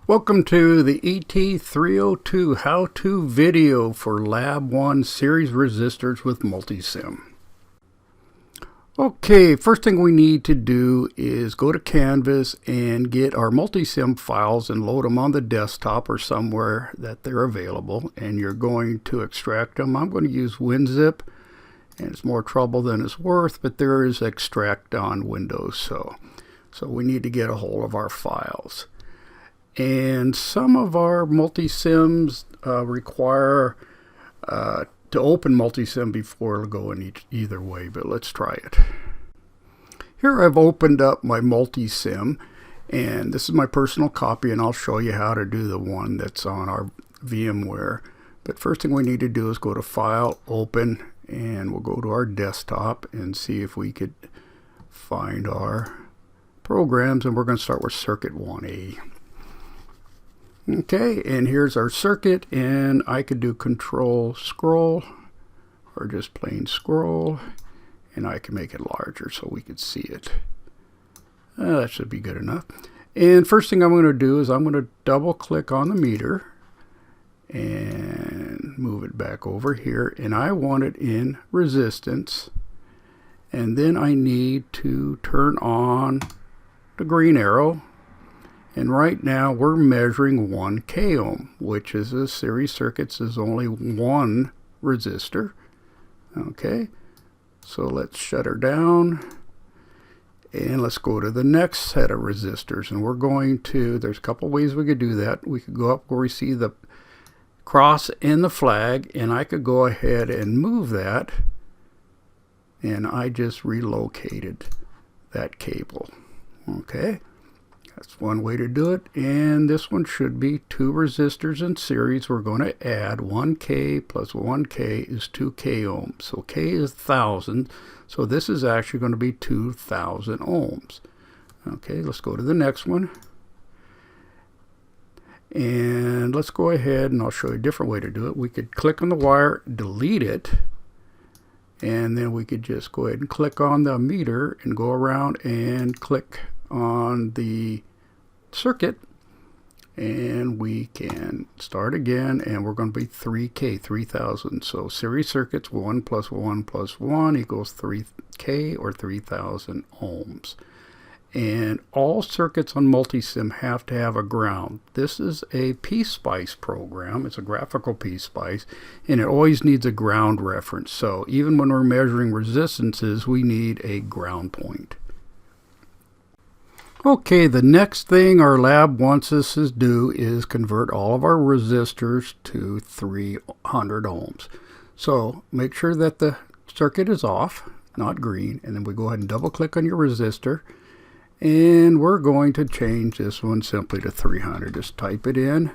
Welcome to the ET302 how-to video for Lab 1 series resistors with Multisim. Okay, first thing we need to do is go to Canvas and get our Multisim files and load them on the desktop or somewhere that they're available, and you're going to extract them. I'm going to use WinZip, and it's more trouble than it's worth, but there is extract on Windows, so we need to get a hold of our files. And some of our Multisims require to open Multisim before it'll go in either way, but let's try it. Here I've opened up my Multisim, and this is my personal copy, and I'll show you how to do the one that's on our VMware. But first thing we need to do is go to File, Open, and we'll go to our desktop and see if we could find our programs, and we're going to start with Circuit 1A. Okay, and here's our circuit, and I could do Control Scroll or just plain scroll, and I can make it larger so we could see it. That should be good enough. And first thing I'm going to do is I'm going to double click on the meter and move it back over here, and I want it in resistance, and then I need to turn on the green arrow. And right now we're measuring 1 k ohm, which is a series circuits is only one resistor. Okay, so let's shut her down and let's go to the next set of resistors, and we're going to, there's a couple ways we could do that. We could go up where we see the cross and the flag, and I could go ahead and move that, and I just relocated that cable. Okay, that's one way to do it, and this one should be 2 resistors in series. We're going to add 1K plus 1K is 2K ohms. So K is 1,000, so this is actually going to be 2,000 ohms. Okay, let's go to the next one. And let's go ahead and I'll show you a different way to do it. We could click on the wire, delete it, and then we could just go ahead and click on the meter and go around and click on the circuit, and we can start again, and we're going to be 3K, 3,000. So series circuits 1 plus 1 plus 1 equals 3K or 3,000 ohms. And all circuits on Multisim have to have a ground. This is a PSpice program. It's a graphical PSpice, and it always needs a ground reference. So even when we're measuring resistances, we need a ground point. Okay, the next thing our lab wants us to do is convert all of our resistors to 300 ohms. So make sure that the circuit is off, not green, and then we go ahead and double click on your resistor, and we're going to change this one simply to 300. Just type it in.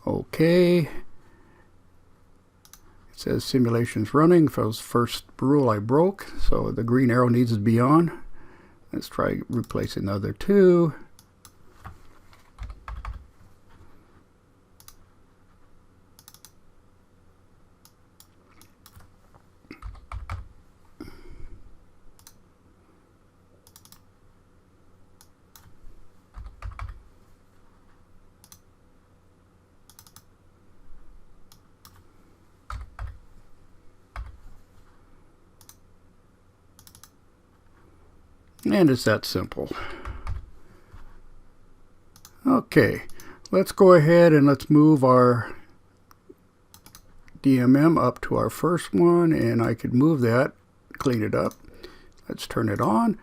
Okay. It says simulation's running. That was the first rule I broke, so the green arrow needs to be on. Let's try replacing the other 2. And it's that simple. Okay, let's go ahead and let's move our DMM up to our first one, and I could move that, clean it up. Let's turn it on,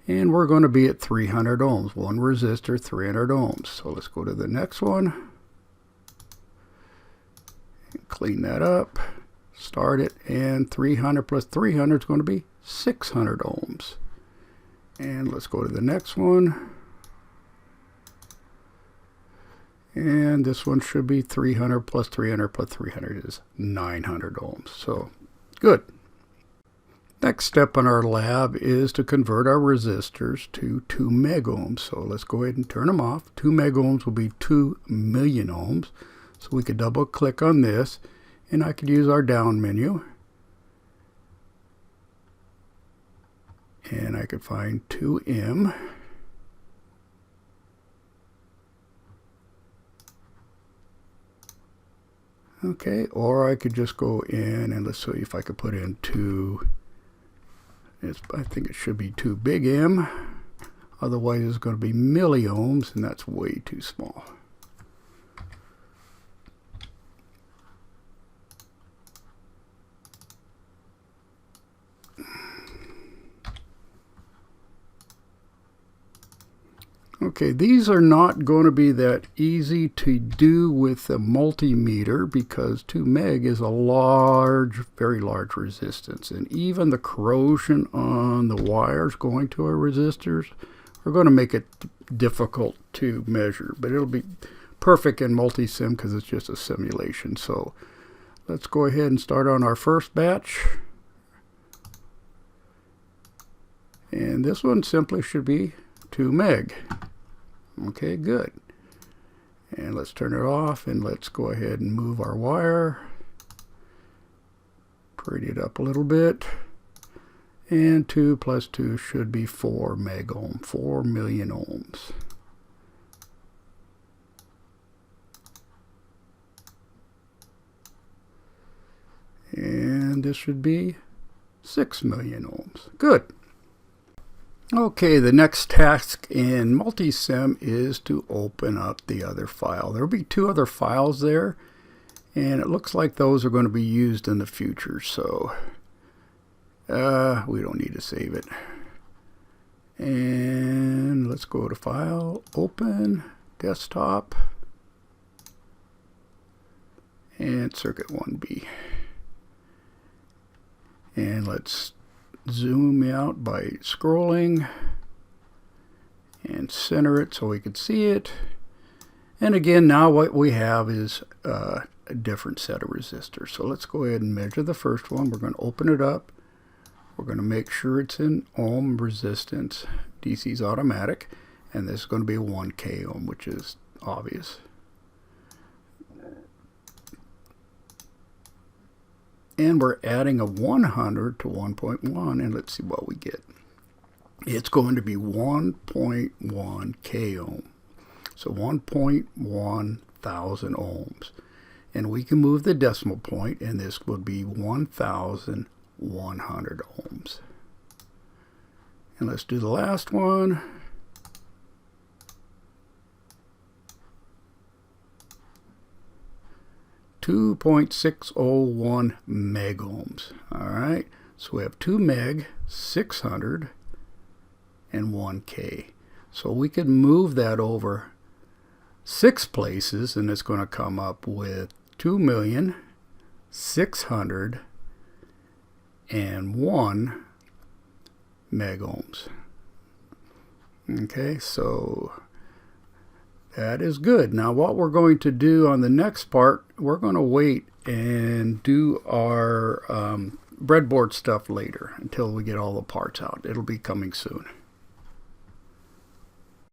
and we're going to be at 300 ohms. One resistor, 300 ohms. So let's go to the next one. And clean that up, start it, and 300 plus 300 is going to be 600 ohms. And let's go to the next one. And this one should be 300 plus 300 plus 300 is 900 ohms. So good. Next step in our lab is to convert our resistors to 2 megohms. So let's go ahead and turn them off. 2 megohms will be 2 million ohms. So we could double click on this, and I could use our down menu. And I could find 2M. Okay, or I could just go in and let's see if I could put in 2. I think it should be 2 big M. Otherwise, it's going to be milliohms, and that's way too small. Okay, these are not going to be that easy to do with a multimeter because 2 meg is a large, very large resistance. And even the corrosion on the wires going to our resistors are going to make it difficult to measure. But it'll be perfect in Multisim because it's just a simulation. So let's go ahead and start on our first batch. And this one simply should be 2 meg. Okay, good. And let's turn it off and let's go ahead and move our wire. Pretty it up a little bit. And 2 plus 2 should be 4 meg ohm, 4 million ohms. And this should be 6 million ohms. Good. Okay, the next task in Multisim is to open up the other file. There will be 2 other files there, and it looks like those are going to be used in the future, so we don't need to save it. And let's go to File, Open, Desktop, and Circuit 1B. And let's zoom out by scrolling and center it so we can see it. And again, now what we have is a different set of resistors. So let's go ahead and measure the first one. We're going to open it up. We're going to make sure it's in ohm resistance. DC is automatic. And this is going to be 1K ohm, which is obvious. And we're adding a 100 to 1.1, and let's see what we get. It's going to be 1.1 k ohm. So 1.1 thousand ohms. And we can move the decimal point, and this would be 1,100 ohms. And let's do the last one. .601 meg ohms. All right, so we have 2 meg, 600, and 1K. So we could move that over 6 places, and it's going to come up with 2,601 meg ohms. Okay, so that is good. Now what we're going to do on the next part, we're going to wait and do our breadboard stuff later until we get all the parts out. It'll be coming soon.